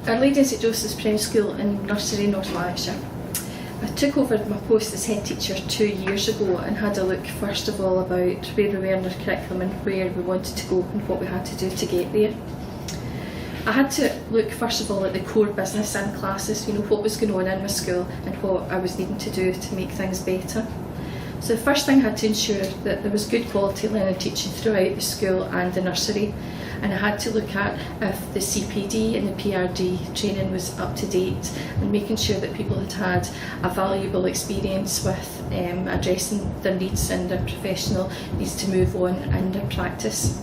Our Lady of St Joseph's Primary School in Nursery, North Lanarkshire. I took over my post as head teacher 2 years ago and had a look first of all about where we were in our curriculum and where we wanted to go and what we had to do to get there. I had to look first of all at the core business and classes, what was going on in my school and what I was needing to do to make things better. So the first thing I had to ensure that there was good quality learning and teaching throughout the school and the nursery, and I had to look at if the CPD and the PRD training was up to date and making sure that people had had a valuable experience with addressing their needs and their professional needs to move on in their practice.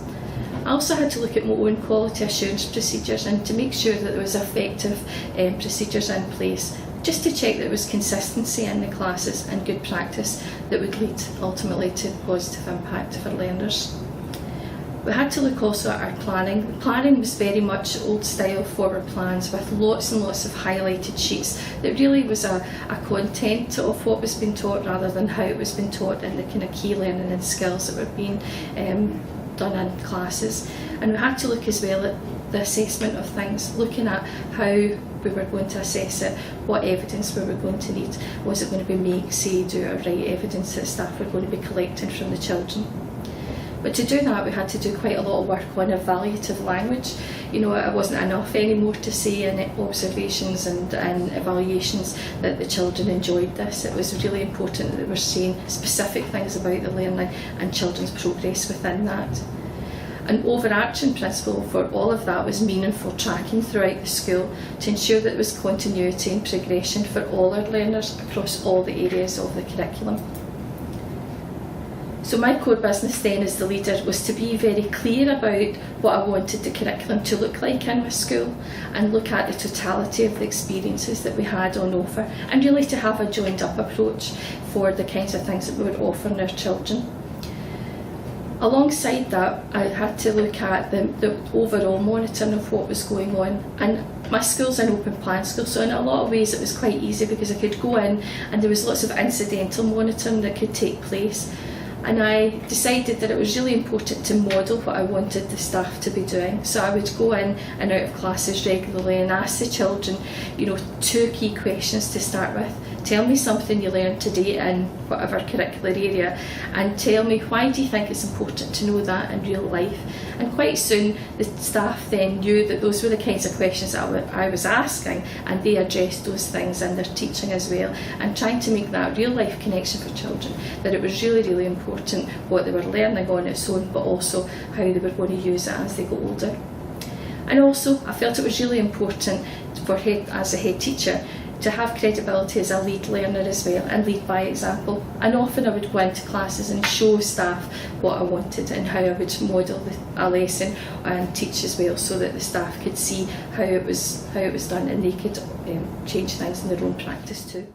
I also had to look at my own quality assurance procedures and to make sure that there was effective procedures in place, just to check that there was consistency in the classes and good practice that would lead ultimately to positive impact for learners. We had to look also at our planning. The planning was very much old style forward plans with lots and lots of highlighted sheets that really was a content of what was being taught rather than how it was being taught and the kind of key learning and skills that were being done in classes. And we had to look as well at the assessment of things, looking at how we were going to assess it, what evidence we were going to need. Was it going to be make, say, do or write evidence that staff were going to be collecting from the children? But to do that we had to do quite a lot of work on evaluative language. It wasn't enough anymore to say in observations and evaluations that the children enjoyed this. It was really important that they were saying specific things about the learning and children's progress within that. An overarching principle for all of that was meaningful tracking throughout the school to ensure that there was continuity and progression for all our learners across all the areas of the curriculum. So my core business then as the leader was to be very clear about what I wanted the curriculum to look like in my school and look at the totality of the experiences that we had on offer and really to have a joined up approach for the kinds of things that we were offering our children. Alongside that, I had to look at the overall monitoring of what was going on, and my school's an open plan school, so in a lot of ways it was quite easy because I could go in and there was lots of incidental monitoring that could take place. And I decided that it was really important to model what I wanted the staff to be doing. So I would go in and out of classes regularly and ask the children, 2 key questions to start with. Tell me something you learned today in whatever curricular area, and tell me why do you think it's important to know that in real life. And quite soon the staff then knew that those were the kinds of questions that I was asking, and they addressed those things in their teaching as well, and trying to make that real life connection for children, that it was really, really important what they were learning on its own, but also how they were going to use it as they got older. And also I felt it was really important as a head teacher to have credibility as a lead learner as well and lead by example. And often I would go into classes and show staff what I wanted and how I would model a lesson and teach as well, so that the staff could see how it was done and they could change things in their own practice too.